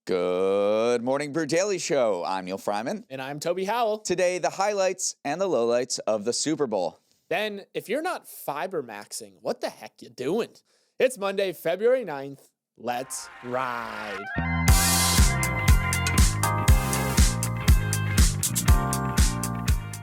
Good morning, Brew Daily Show. I'm Neal Freyman. And I'm Toby Howell. Today, the highlights and the lowlights of the Super Bowl. Then, if you're not fiber maxing, what the heck you doing? It's Monday, February 9th. Let's ride.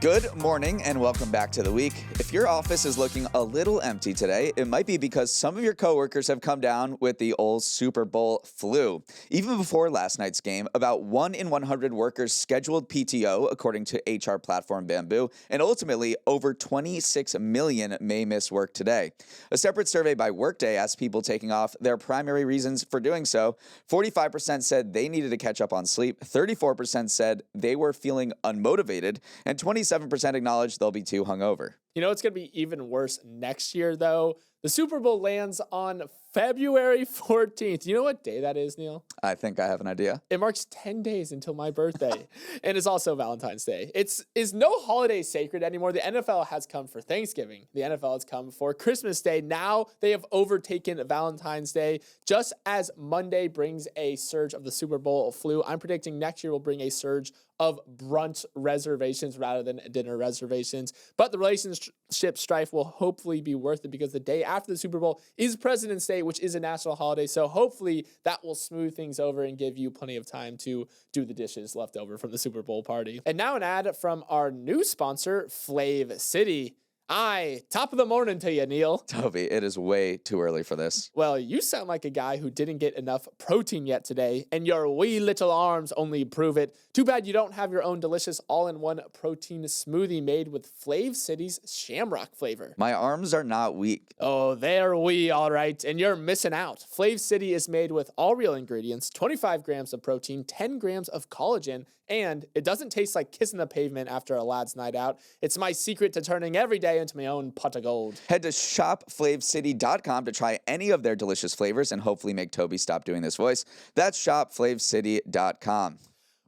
Good morning and welcome back to the week. If your office is looking a little empty today, it might be because some of your coworkers have come down with the old Super Bowl flu. Even before last night's game, about 1 in 100 workers scheduled PTO, according to HR platform Bamboo, and ultimately over 26 million may miss work today. A separate survey by Workday asked people taking off their primary reasons for doing so. 45% said they needed to catch up on sleep, 34% said they were feeling unmotivated, and 27% acknowledged they'll be too hungover. You know, it's going to be even worse next year, though. The Super Bowl lands on February 14th. You know what day that is, Neal? I think I have an idea. It marks 10 days until my birthday, and it's also Valentine's Day. Is no holiday sacred anymore. The NFL has come for Thanksgiving. The NFL has come for Christmas Day. Now they have overtaken Valentine's Day. Just as Monday brings a surge of the Super Bowl flu, I'm predicting next year will bring a surge of brunch reservations rather than dinner reservations. But the relationship strife will hopefully be worth it because the day after the Super Bowl is President's Day, which is a national holiday. So hopefully that will smooth things over and give you plenty of time to do the dishes left over from the Super Bowl party. And now an ad from our new sponsor, FlavCity. Top of the morning to you, Neal. Toby, it is way too early for this. Well, you sound like a guy who didn't get enough protein yet today, and your wee little arms only prove it. Too bad you don't have your own delicious all-in-one protein smoothie made with FlavCity's Shamrock flavor. My arms are not weak. Oh, they're wee, all right, and you're missing out. FlavCity is made with all real ingredients, 25 grams of protein, 10 grams of collagen, and it doesn't taste like kissing the pavement after a lad's night out. It's my secret to turning every day into my own pot of gold. Head to shopflavcity.com to try any of their delicious flavors and hopefully make Toby stop doing this voice. That's shopflavcity.com.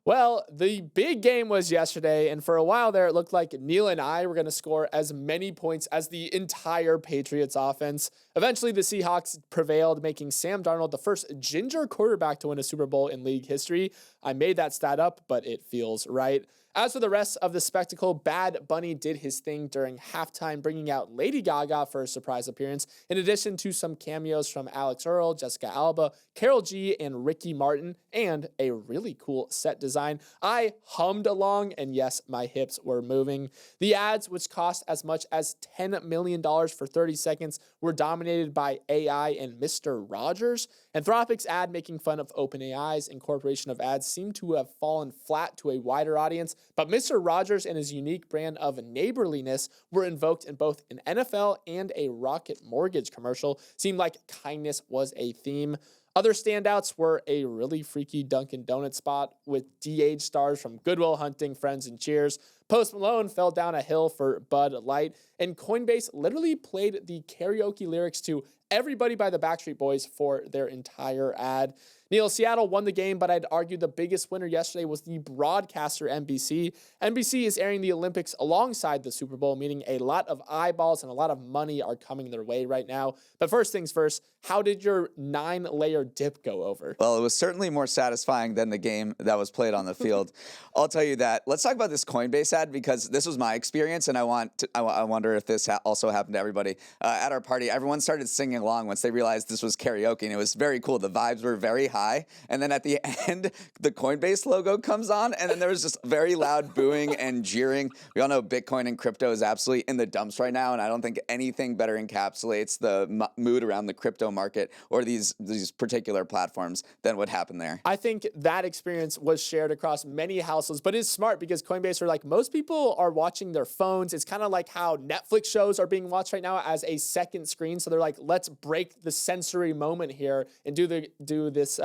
Well, the big game was yesterday, and for a while there, it looked like Neal and I were going to score as many points as the entire Patriots offense. Eventually, the Seahawks prevailed, making Sam Darnold the first ginger quarterback to win a Super Bowl in league history. I made that stat up, but it feels right. As for the rest of the spectacle, Bad Bunny did his thing during halftime, bringing out Lady Gaga for a surprise appearance, in addition to some cameos from Alex Earl, Jessica Alba, Karol G, and Ricky Martin, and a really cool set design. I hummed along, and yes, my hips were moving. The ads, which cost as much as $10 million for 30 seconds, were dominated by AI and Mr. Rogers. Anthropic's ad making fun of OpenAI's incorporation of ads seemed to have fallen flat to a wider audience, but Mr. Rogers and his unique brand of neighborliness were invoked in both an NFL and a Rocket Mortgage commercial. Seemed like kindness was a theme. Other standouts were a really freaky Dunkin' Donuts spot with de-aged stars from Good Will Hunting, Friends, and Cheers. Post Malone fell down a hill for Bud Light, and Coinbase literally played the karaoke lyrics to Everybody by the Backstreet Boys for their entire ad. Neal, Seattle won the game, but I'd argue the biggest winner yesterday was the broadcaster NBC. NBC is airing the Olympics alongside the Super Bowl, meaning a lot of eyeballs and a lot of money are coming their way right now. But first things first, how did your 9-layer dip go over? Well, it was certainly more satisfying than the game that was played on the field. I'll tell you that. Let's talk about this Coinbase ad because this was my experience, and I wonder if this also happened to everybody. At our party, everyone started singing along once they realized this was karaoke, and it was very cool. The vibes were very high, and then at the end, the Coinbase logo comes on, and then there was just very loud booing and jeering. We all know Bitcoin and crypto is absolutely in the dumps right now, and I don't think anything better encapsulates the mood around the crypto market or these particular platforms than what happened there. I think that experience was shared across many households, but it's smart because Coinbase are like, most people are watching their phones. It's kind of like how Netflix shows are being watched right now as a second screen. So they're like, let's break the sensory moment here and do this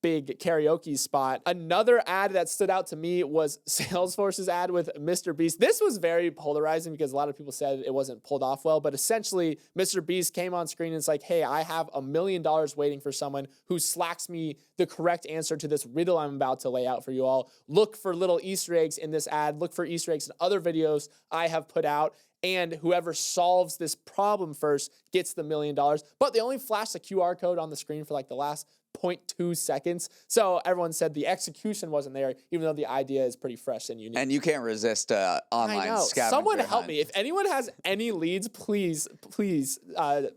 big karaoke spot. Another ad that stood out to me was Salesforce's ad with Mr. Beast. This was very polarizing because a lot of people said it wasn't pulled off well, but essentially Mr. Beast came on screen and it's like, hey, I have $1 million waiting for someone who slacks me the correct answer to this riddle I'm about to lay out for you all. Look for little Easter eggs in this ad. Look for Easter eggs in other videos I have put out. And whoever solves this problem first gets the $1 million. But they only flashed the QR code on the screen for like the last 0.2 seconds. So everyone said the execution wasn't there, even though the idea is pretty fresh and unique. And you can't resist online scavenger Someone help hunt. me. If anyone has any leads, please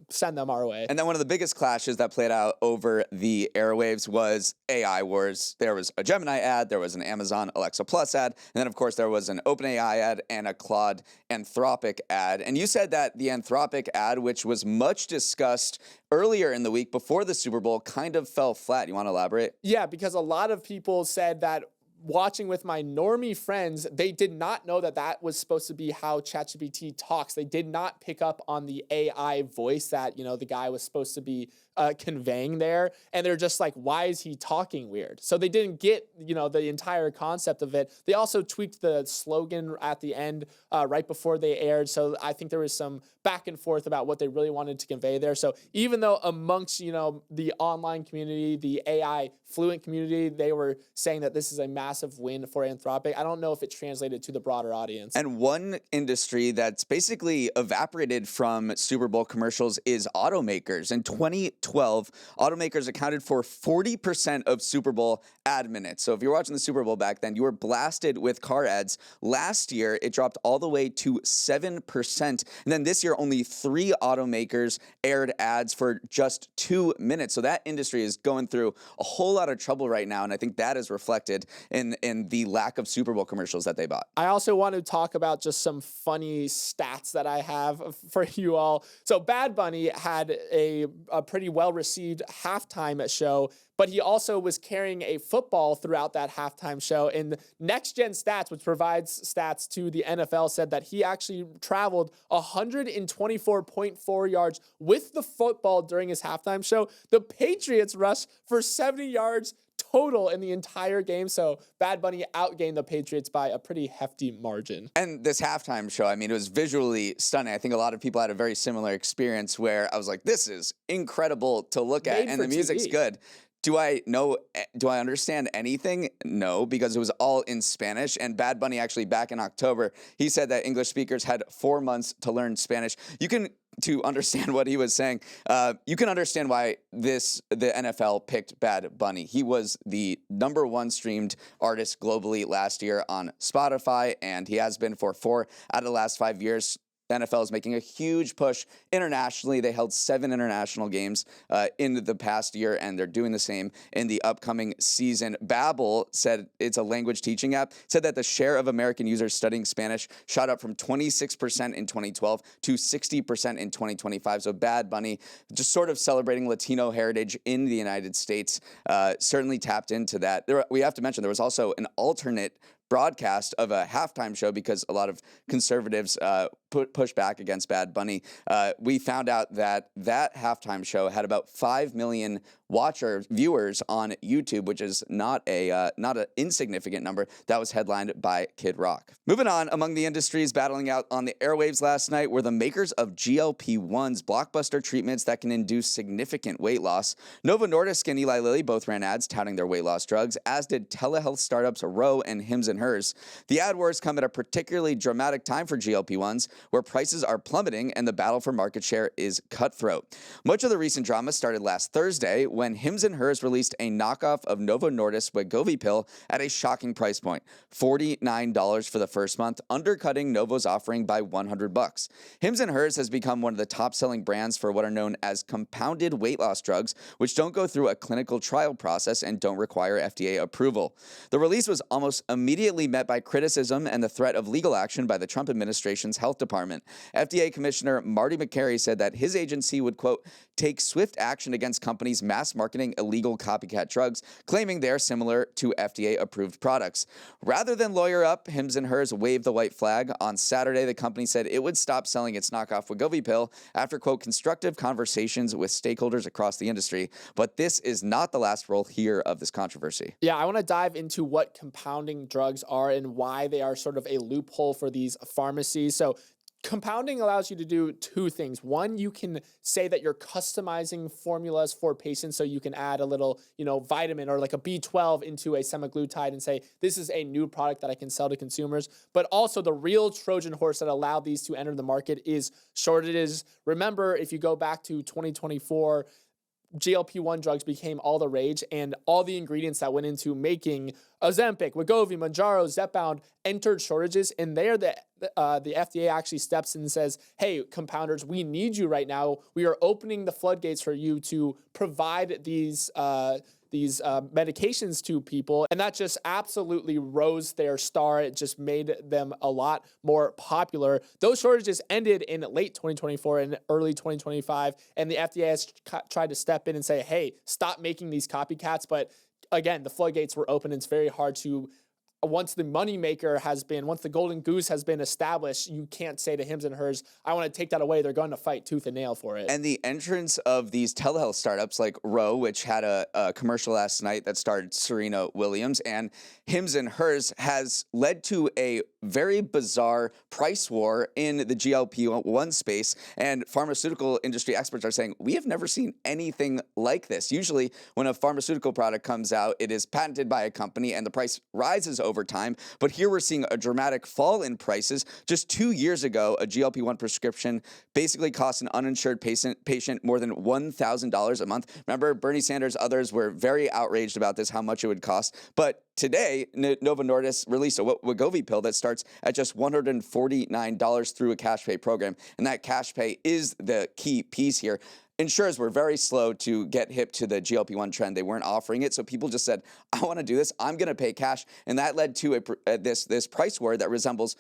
send them our way. And then one of the biggest clashes that played out over the airwaves was AI wars. There was a Gemini ad, there was an Amazon Alexa Plus ad, and then of course there was an OpenAI ad and a Claude Anthropic ad. And you said that the Anthropic ad, which was much discussed earlier in the week before the Super Bowl, kind of fell flat. You want to elaborate? Yeah, because a lot of people said that watching with my normie friends, they did not know that that was supposed to be how ChatGPT talks. They did not pick up on the AI voice that, the guy was supposed to be conveying there. And they're just like, why is he talking weird? So they didn't get, the entire concept of it. They also tweaked the slogan at the end right before they aired. So I think there was some back and forth about what they really wanted to convey there. So even though amongst, the online community, the AI fluent community, they were saying that this is a massive win for Anthropic, I don't know if it translated to the broader audience. And one industry that's basically evaporated from Super Bowl commercials is automakers. In 2012, automakers accounted for 40% of Super Bowl ad minutes. So if you're watching the Super Bowl back then, you were blasted with car ads. Last year, it dropped all the way to 7%. And then this year, only 3 automakers aired ads for just 2 minutes. So that industry is going through a whole lot of trouble right now. And I think that is reflected in the lack of Super Bowl commercials that they bought. I also want to talk about just some funny stats that I have for you all. So Bad Bunny had a pretty well-received halftime show, but he also was carrying a football throughout that halftime show. And Next Gen Stats, which provides stats to the NFL, said that he actually traveled 124.4 yards with the football during his halftime show. The Patriots rushed for 70 yards total in the entire game. So Bad Bunny outgained the Patriots by a pretty hefty margin. And this halftime show, it was visually stunning. I think a lot of people had a very similar experience where I was like, this is incredible to look at, and the music's good. Do I understand anything? No, because it was all in Spanish. And Bad Bunny actually back in October, he said that English speakers had 4 months to learn Spanish. To understand what he was saying, you can understand why the NFL picked Bad Bunny. He was the #1 streamed artist globally last year on Spotify, and he has been for 4 out of the last 5 years. The NFL is making a huge push internationally. They held 7 international games in the past year, and they're doing the same in the upcoming season. Babbel said it's a language teaching app, said that the share of American users studying Spanish shot up from 26% in 2012 to 60% in 2025. So Bad Bunny, just sort of celebrating Latino heritage in the United States, certainly tapped into that. We have to mention there was also an alternate broadcast of a halftime show because a lot of conservatives push back against Bad Bunny. We found out that halftime show had about 5 million viewers on YouTube, which is not an insignificant number. That was headlined by Kid Rock. Moving on, among the industries battling out on the airwaves last night were the makers of GLP-1s, blockbuster treatments that can induce significant weight loss. Novo Nordisk and Eli Lilly both ran ads touting their weight loss drugs, as did telehealth startups Roe and Hims & Hers. The ad wars come at a particularly dramatic time for GLP-1s, where prices are plummeting and the battle for market share is cutthroat. Much of the recent drama started last Thursday when Hims & Hers released a knockoff of Novo Nordisk's Wegovy pill at a shocking price point, $49 for the first month, undercutting Novo's offering by $100. Hims & Hers has become one of the top-selling brands for what are known as compounded weight loss drugs, which don't go through a clinical trial process and don't require FDA approval. The release was almost immediately met by criticism and the threat of legal action by the Trump administration's health department. FDA Commissioner Marty McCary said that his agency would, quote, take swift action against companies mass marketing illegal copycat drugs, claiming they're similar to FDA-approved products. Rather than lawyer up, Hims & Hers waved the white flag. On Saturday, the company said it would stop selling its knockoff Wegovy pill after, quote, constructive conversations with stakeholders across the industry. But this is not the last we'll hear of this controversy. Yeah, I want to dive into what compounding drugs are and why they are sort of a loophole for these pharmacies. So compounding allows you to do 2 things. One, you can say that you're customizing formulas for patients, so you can add a little, vitamin or like a B12 into a semaglutide and say, this is a new product that I can sell to consumers. But also the real Trojan horse that allowed these to enter the market is shortages. Remember, if you go back to 2024, GLP-1 drugs became all the rage, and all the ingredients that went into making Ozempic, Wegovy, Mounjaro, Zepbound entered shortages, and there the FDA actually steps in and says, hey, compounders, we need you right now. We are opening the floodgates for you to provide these medications to people. And that just absolutely rose their star. It just made them a lot more popular. Those shortages ended in late 2024 and early 2025. And the FDA has tried to step in and say, hey, stop making these copycats. But again, the floodgates were open. It's very hard to, once the golden goose has been established, you can't say to hims and hers, I want to take that away. They're going to fight tooth and nail for it. And the entrance of these telehealth startups like Roe, which had a commercial last night that starred Serena Williams, and hims and hers has led to a very bizarre price war in the GLP-1 space. And pharmaceutical industry experts are saying, we have never seen anything like this. Usually when a pharmaceutical product comes out, it is patented by a company and the price rises over time. But here we're seeing a dramatic fall in prices. Just 2 years ago, a GLP-1 prescription basically cost an uninsured patient more than $1,000 a month. Remember, Bernie Sanders, others were very outraged about this, how much it would cost. But today, Novo Nordisk released a Wegovy pill that starts at just $149 through a cash pay program. And that cash pay is the key piece here. Insurers were very slow to get hip to the GLP-1 trend. They weren't offering it, so people just said, I want to do this. I'm going to pay cash. And that led to this price war that resembles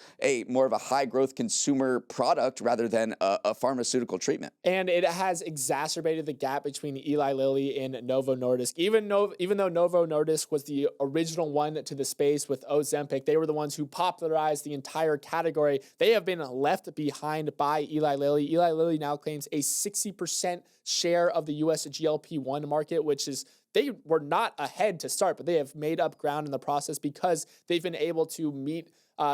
more of a high-growth consumer product rather than a pharmaceutical treatment. And it has exacerbated the gap between Eli Lilly and Novo Nordisk. Even though Novo Nordisk was the original one to the space with Ozempic, they were the ones who popularized the entire category. They have been left behind by Eli Lilly. Eli Lilly now claims a 60% share of the U.S. GLP-1 market, which is, they were not ahead to start, but they have made up ground in the process because they've been able to meet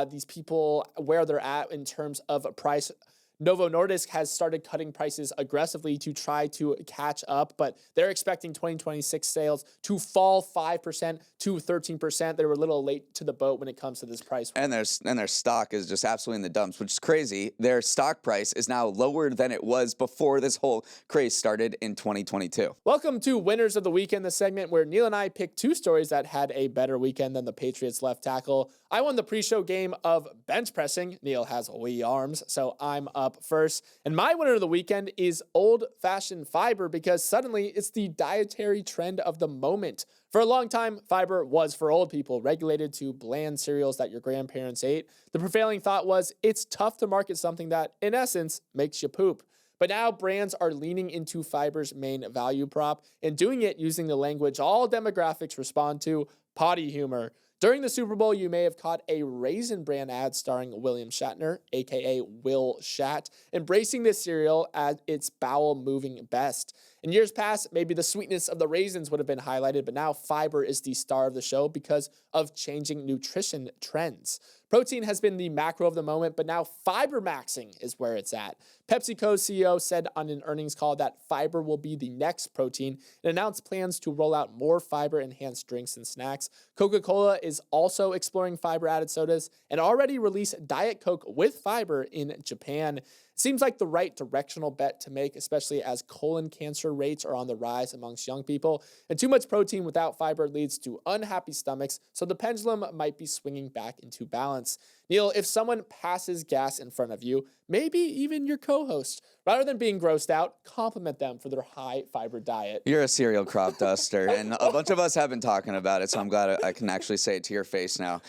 these people where they're at in terms of price. Novo Nordisk has started cutting prices aggressively to try to catch up, but they're expecting 2026 sales to fall 5% to 13%. They were a little late to the boat when it comes to this price. And their stock is just absolutely in the dumps, which is crazy. Their stock price is now lower than it was before this whole craze started in 2022. Welcome to Winners of the Weekend, the segment where Neal and I picked two stories that had a better weekend than the Patriots left tackle. I won the pre-show game of bench pressing. Neal has wee arms, so I'm up first. And my winner of the weekend is old-fashioned fiber because suddenly it's the dietary trend of the moment. For a long time, fiber was for old people, regulated to bland cereals that your grandparents ate. The prevailing thought was it's tough to market something that, in essence, makes you poop. But now brands are leaning into fiber's main value prop and doing it using the language all demographics respond to, potty humor. During the Super Bowl, you may have caught a Raisin Bran ad starring William Shatner, aka Will Shat, embracing this cereal at its bowel-moving best. In years past, maybe the sweetness of the raisins would have been highlighted, but now fiber is the star of the show because of changing nutrition trends. Protein has been the macro of the moment, but now fiber maxing is where it's at. PepsiCo CEO said on an earnings call that fiber will be the next protein and announced plans to roll out more fiber-enhanced drinks and snacks. Coca-Cola is also exploring fiber-added sodas and already released Diet Coke with fiber in Japan. Seems like the right directional bet to make, especially as colon cancer rates are on the rise amongst young people. And too much protein without fiber leads to unhappy stomachs, so the pendulum might be swinging back into balance. Neal, if someone passes gas in front of you, maybe even your co-host, rather than being grossed out, compliment them for their high fiber diet. You're a cereal crop duster, and a bunch of us have been talking about it, so I'm glad I can actually say it to your face now.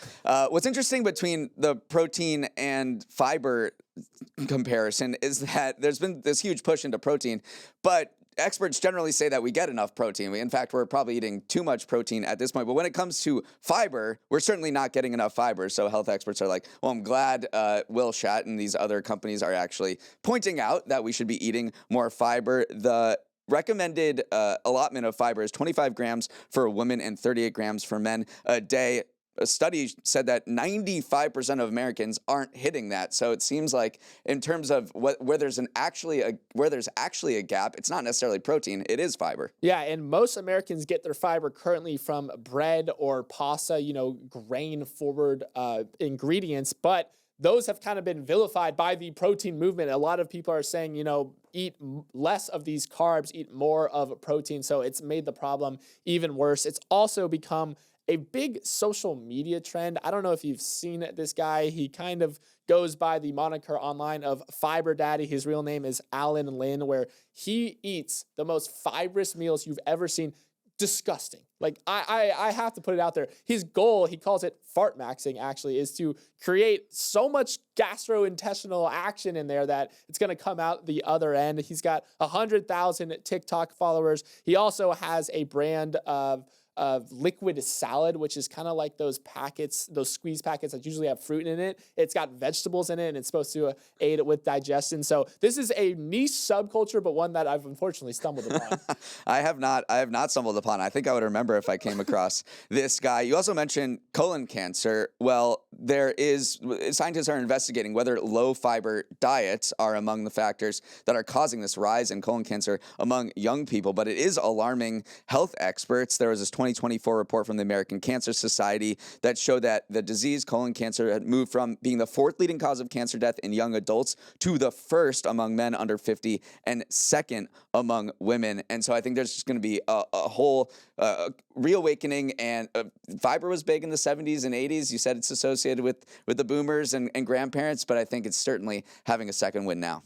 What's interesting between the protein and fiber comparison is that there's been this huge push into protein, but experts generally say that we get enough protein. In fact, we're probably eating too much protein at this point. But when it comes to fiber, we're certainly not getting enough fiber. So health experts are like, well, I'm glad Will Shat and these other companies are actually pointing out that we should be eating more fiber. The recommended allotment of fiber is 25 grams for a woman and 38 grams for men a day. A study said that 95% of Americans aren't hitting that. So it seems like in terms of where there's actually a gap, it's not necessarily protein, it is fiber. Yeah, and most Americans get their fiber currently from bread or pasta, grain-forward ingredients, but those have kind of been vilified by the protein movement. A lot of people are saying, eat less of these carbs, eat more of protein. So it's made the problem even worse. It's also become a big social media trend. I don't know if you've seen this guy. He kind of goes by the moniker online of Fiber Daddy. His real name is Alan Lin, where he eats the most fibrous meals you've ever seen. Disgusting. Like, I have to put it out there. His goal, he calls it fart maxing, actually, is to create so much gastrointestinal action in there that it's going to come out the other end. He's got 100,000 TikTok followers. He also has a brand of liquid salad, which is kind of like those packets, those squeeze packets that usually have fruit in it. It's got vegetables in it, and it's supposed to aid it with digestion. So this is a niche subculture, but one that I've unfortunately stumbled upon. I have not stumbled upon. I think I would remember if I came across this guy. You also mentioned colon cancer. Well, scientists are investigating whether low fiber diets are among the factors that are causing this rise in colon cancer among young people. But it is alarming health experts. There was this 2024 report from the American Cancer Society that showed that the disease colon cancer had moved from being the 4th leading cause of cancer death in young adults to the 1st among men under 50 and 2nd among women. And so I think there's just going to be a whole reawakening. And fiber was big in the 70s and 80s. You said it's associated with the boomers and grandparents, but I think it's certainly having a second wind now.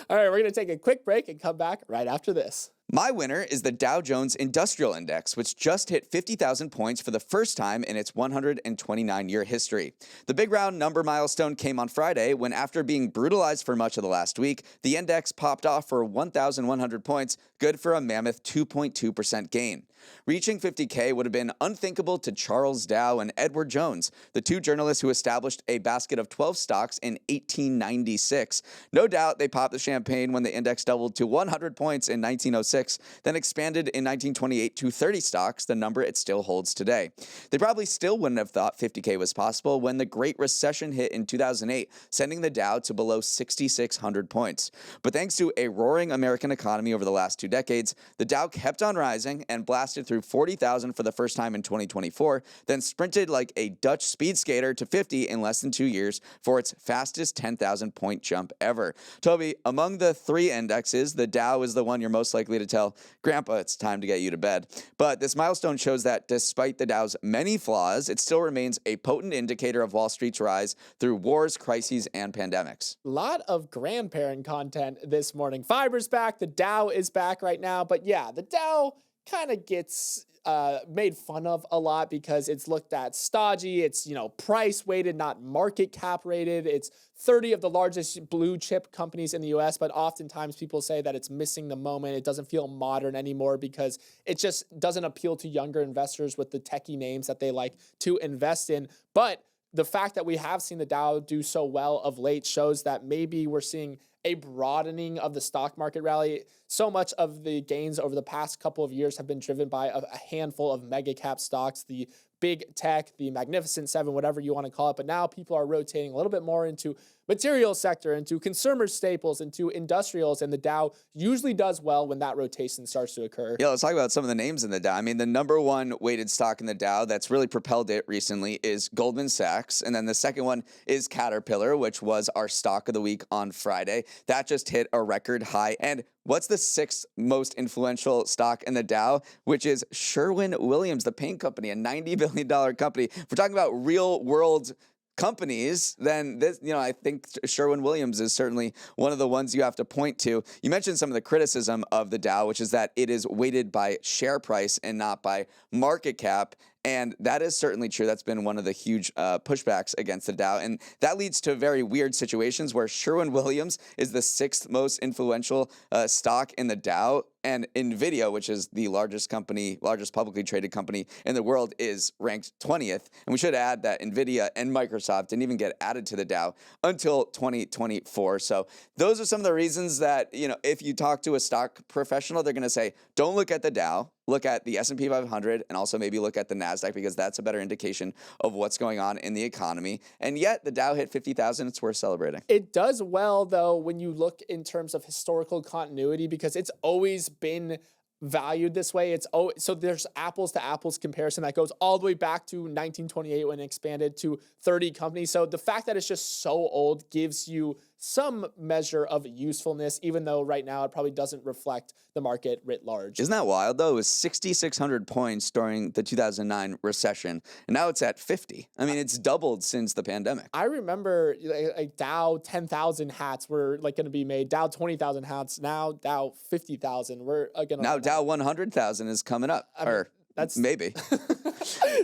All right, we're going to take a quick break and come back right after this. My winner is the Dow Jones Industrial Index, which just hit 50,000 points for the first time in its 129-year history. The big round number milestone came on Friday when, after being brutalized for much of the last week, the index popped off for 1,100 points, good for a mammoth 2.2% gain. Reaching 50K would have been unthinkable to Charles Dow and Edward Jones, the two journalists who established a basket of 12 stocks in 1896. No doubt they popped the champagne when the index doubled to 100 points in 1906, then expanded in 1928 to 30 stocks, the number it still holds today. They probably still wouldn't have thought 50K was possible when the Great Recession hit in 2008, sending the Dow to below 6,600 points. But thanks to a roaring American economy over the last 2 decades, the Dow kept on rising and blasted through 40,000 for the first time in 2024, then sprinted like a Dutch speed skater to 50 in less than 2 years for its fastest 10,000 point jump ever. Toby, among the 3 indexes, the Dow is the one you're most likely to tell, Grandpa, it's time to get you to bed. But this milestone shows that despite the Dow's many flaws, it still remains a potent indicator of Wall Street's rise through wars, crises, and pandemics. A lot of grandparent content this morning. Fiber's back. The Dow is back right now. But yeah, the Dow kind of gets made fun of a lot because it's looked at stodgy. It's, price weighted, not market cap rated. It's 30 of the largest blue chip companies in the US, but oftentimes people say that it's missing the moment. It doesn't feel modern anymore because it just doesn't appeal to younger investors with the techie names that they like to invest in. But the fact that we have seen the Dow do so well of late shows that maybe we're seeing a broadening of the stock market rally. So much of the gains over the past couple of years have been driven by a handful of mega cap stocks, the big tech, the Magnificent Seven, whatever you want to call it. But now people are rotating a little bit more into material sector, into consumer staples, into industrials, and the Dow usually does well when that rotation starts to occur. Yeah, let's talk about some of the names in the Dow. I mean, the number one weighted stock in the Dow that's really propelled it recently is Goldman Sachs. And then the second one is Caterpillar, which was our stock of the week on Friday. That just hit a record high. And what's the 6th most influential stock in the Dow, which is Sherwin-Williams, the paint company, a $90 billion company. If we're talking about real world companies, then this, I think Sherwin-Williams is certainly one of the ones you have to point to. You mentioned some of the criticism of the Dow, which is that it is weighted by share price and not by market cap. And that is certainly true. That's been one of the huge pushbacks against the Dow. And that leads to very weird situations where Sherwin-Williams is the 6th most influential stock in the Dow. And NVIDIA, which is the largest publicly traded company in the world, is ranked 20th. And we should add that NVIDIA and Microsoft didn't even get added to the Dow until 2024. So those are some of the reasons that, if you talk to a stock professional, they're going to say, don't look at the Dow. Look at the S&P 500 and also maybe look at the NASDAQ because that's a better indication of what's going on in the economy. And yet the Dow hit 50,000. It's worth celebrating. It does well, though, when you look in terms of historical continuity because it's always been valued this way. So there's apples to apples comparison that goes all the way back to 1928 when it expanded to 30 companies. So the fact that it's just so old gives you some measure of usefulness, even though right now it probably doesn't reflect the market writ large. Isn't that wild, though? It was 6,600 points during the 2009 recession, and now it's at 50. I mean, it's doubled since the pandemic. I remember like Dow 10,000 hats were like going to be made. Dow 20,000 hats. Now Dow 50,000. We're going to now Dow 100,000 is coming up. That's maybe.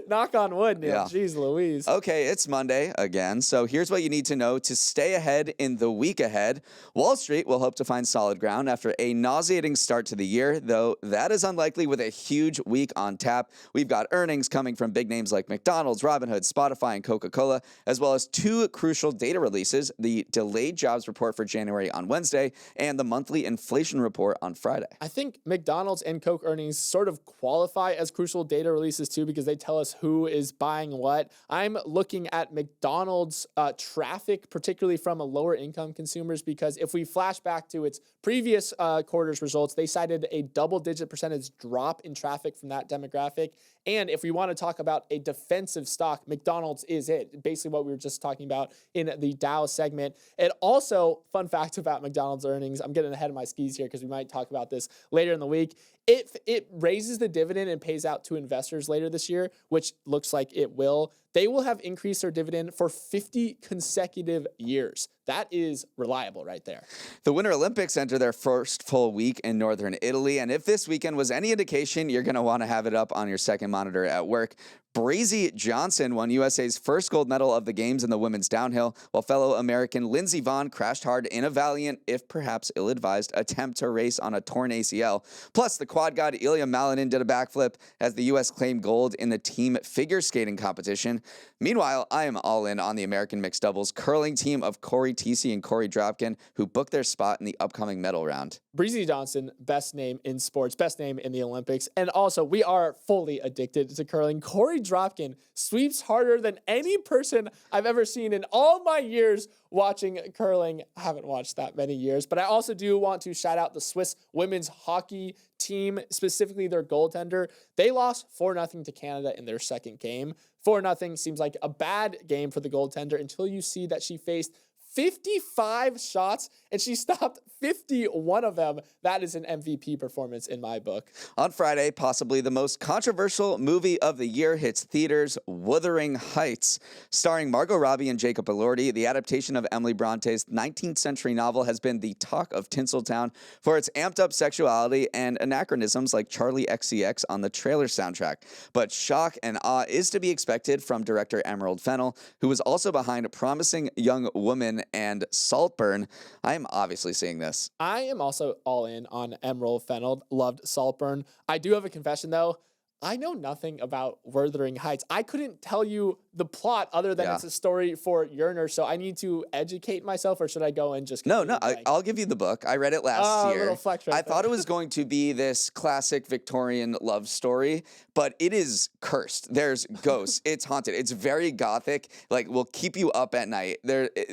Knock on wood, Neal. Yeah. Jeez Louise. Okay, it's Monday again. So here's what you need to know to stay ahead in the week ahead. Wall Street will hope to find solid ground after a nauseating start to the year, though that is unlikely with a huge week on tap. We've got earnings coming from big names like McDonald's, Robinhood, Spotify, and Coca-Cola, as well as two crucial data releases, the delayed jobs report for January on Wednesday and the monthly inflation report on Friday. I think McDonald's and Coke earnings sort of qualify as crucial data releases too, because they tell us who is buying what. I'm looking at McDonald's traffic, particularly from lower income consumers, because if we flash back to its previous quarter's results, they cited a double-digit percentage drop in traffic from that demographic. And if we want to talk about a defensive stock, McDonald's is it. Basically what we were just talking about in the Dow segment. And also, fun fact about McDonald's earnings, I'm getting ahead of my skis here because we might talk about this later in the week. If it raises the dividend and pays out to investors later this year, which looks like it will, they will have increased their dividend for 50 consecutive years. That is reliable right there. The Winter Olympics enter their first full week in northern Italy, and if this weekend was any indication, you're going to want to have it up on your second monitor at work. Breezy Johnson won USA's first gold medal of the games in the women's downhill, while fellow American Lindsey Vonn crashed hard in a valiant, if perhaps ill-advised, attempt to race on a torn ACL. Plus, the quad god Ilya Malinin did a backflip as the U.S. claimed gold in the team figure skating competition. Meanwhile, I am all in on the American mixed doubles curling team of Corey Teesey and Corey Dropkin, who booked their spot in the upcoming medal round. Breezy Johnson, best name in sports, best name in the Olympics. And also, we are fully addicted to curling. Corey Dropkin sweeps harder than any person I've ever seen in all my years watching curling. I haven't watched that many years, but I also do want to shout out the Swiss women's hockey team, specifically their goaltender. They lost 4-0 to Canada in their second game. 4-0 seems like a bad game for the goaltender until you see that she faced 55 shots and she stopped 51 of them. That is an MVP performance in my book. On Friday, possibly the most controversial movie of the year hits theaters, Wuthering Heights. Starring Margot Robbie and Jacob Elordi, the adaptation of Emily Bronte's 19th century novel has been the talk of Tinseltown for its amped-up sexuality and anachronisms like Charlie XCX on the trailer soundtrack. But shock and awe is to be expected from director Emerald Fennell, who was also behind Promising Young Woman and Saltburn. I am obviously seeing this. I am also all in on Emerald Fennell. Loved Saltburn. I do have a confession, though. I know nothing about Wuthering Heights. I couldn't tell you the plot other than it's a story for yearners, so I need to educate myself, or should I go and just... No, I'll give you the book. I read it last year. Little flex right I thought it was going to be this classic Victorian love story, but it is cursed. There's ghosts. It's haunted. It's very gothic. Like, will keep you up at night.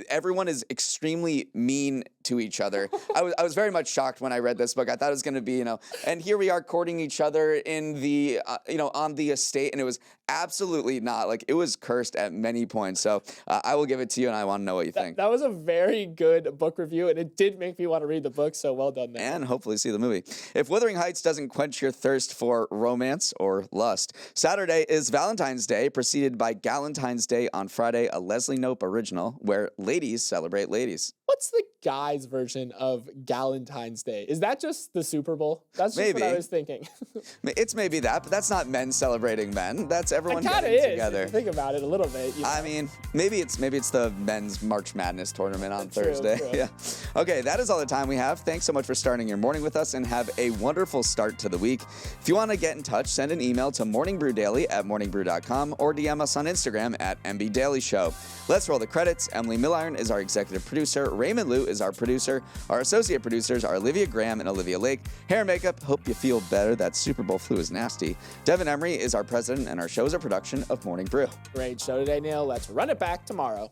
Everyone is extremely mean to each other. I was very much shocked when I read this book. I thought it was going to be, and here we are courting each other in the, on the estate, and it was absolutely not. Like, it was cursed at many points. So I will give it to you, and I want to know what you think. That was a very good book review, and it did make me want to read the book, so well done there. And hopefully see the movie. If Wuthering Heights doesn't quench your thirst for romance or lust, Saturday is Valentine's Day, preceded by Galentine's Day on Friday, a Leslie Knope original, where ladies celebrate ladies. What's the guy's version of Galentine's Day? Is that just the Super Bowl? That's just what I was thinking. It's maybe that, but that's not men celebrating men. That's everyone getting together. If you think about it a little bit. I mean, maybe it's the men's March Madness tournament on Thursday. True. Yeah. Okay, that is all the time we have. Thanks so much for starting your morning with us, and have a wonderful start to the week. If you want to get in touch, send an email to morningbrewdaily@morningbrew.com or DM us on Instagram @MBDailyShow. Let's roll the credits. Emily Milliron is our executive producer. Raymond Liu is our producer. Our associate producers are Olivia Graham and Olivia Lake. Hair and makeup, hope you feel better. That Super Bowl flu is nasty. Devin Emery is our president, and our show is a production of Morning Brew. Great show today, Neal. Let's run it back tomorrow.